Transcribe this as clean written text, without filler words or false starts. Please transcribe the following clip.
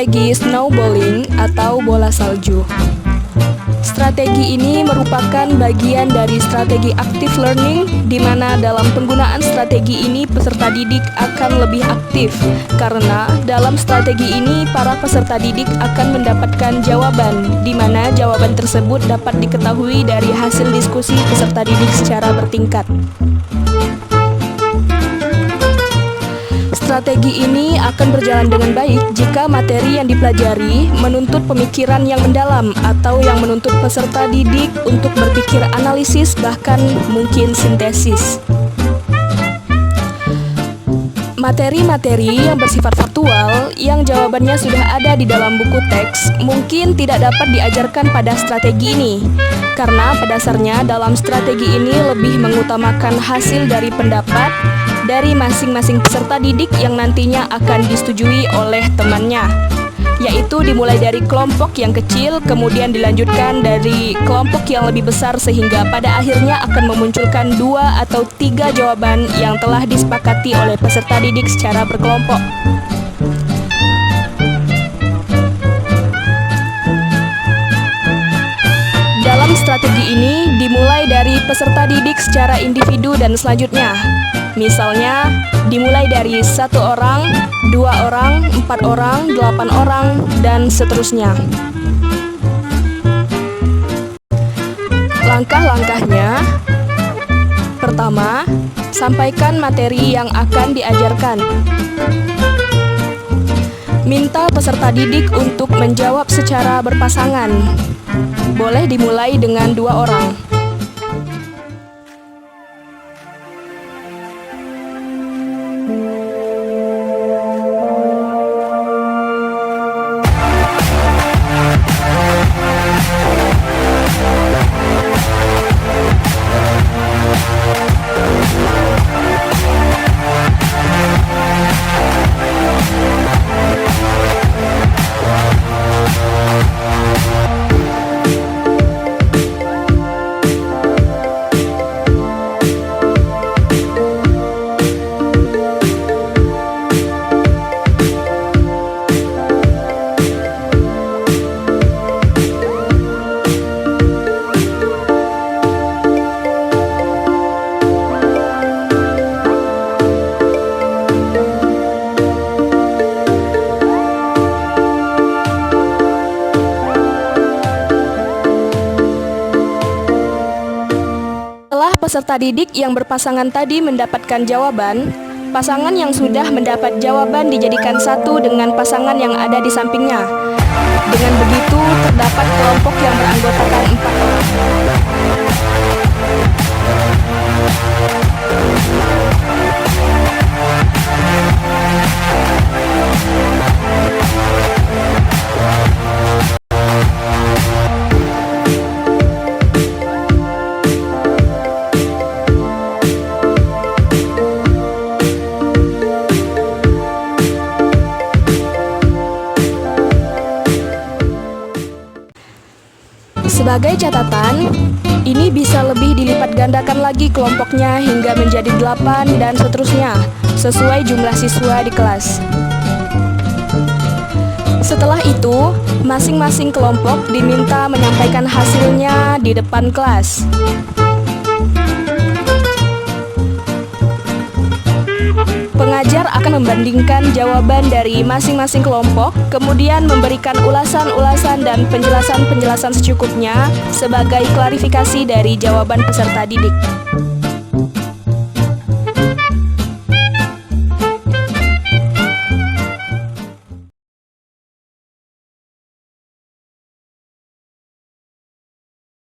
strategi snowballing atau bola salju. Strategi ini merupakan bagian dari strategi active learning, di mana dalam penggunaan strategi ini peserta didik akan lebih aktif, karena dalam strategi ini para peserta didik akan mendapatkan jawaban, di mana jawaban tersebut dapat diketahui dari hasil diskusi peserta didik secara bertingkat. Strategi ini akan berjalan dengan baik jika materi yang dipelajari menuntut pemikiran yang mendalam atau yang menuntut peserta didik untuk berpikir analisis, bahkan mungkin sintesis. Materi-materi yang bersifat faktual yang jawabannya sudah ada di dalam buku teks mungkin tidak dapat diajarkan pada strategi ini, karena pada dasarnya dalam strategi ini lebih mengutamakan hasil dari pendapat dari masing-masing peserta didik yang nantinya akan disetujui oleh temannya, yaitu dimulai dari kelompok yang kecil, kemudian dilanjutkan dari kelompok yang lebih besar, sehingga pada akhirnya akan memunculkan 2 atau 3 jawaban yang telah disepakati oleh peserta didik secara berkelompok. Dalam strategi ini dimulai dari peserta didik secara individu dan selanjutnya. Misalnya, dimulai dari 1 orang, 2 orang, 4 orang, 8 orang, dan seterusnya. Langkah-langkahnya: pertama, sampaikan materi yang akan diajarkan. Minta peserta didik untuk menjawab secara berpasangan. Boleh dimulai dengan 2 orang. Peserta didik yang berpasangan tadi mendapatkan jawaban, pasangan yang sudah mendapat jawaban dijadikan satu dengan pasangan yang ada di sampingnya. Dengan begitu, terdapat kelompok yang beranggotakan 4 orang. Sebagai catatan, ini bisa lebih dilipat gandakan lagi kelompoknya hingga menjadi 8 dan seterusnya, sesuai jumlah siswa di kelas. Setelah itu, masing-masing kelompok diminta menyampaikan hasilnya di depan kelas. Pengajar akan membandingkan jawaban dari masing-masing kelompok, kemudian memberikan ulasan-ulasan dan penjelasan-penjelasan secukupnya sebagai klarifikasi dari jawaban peserta didik.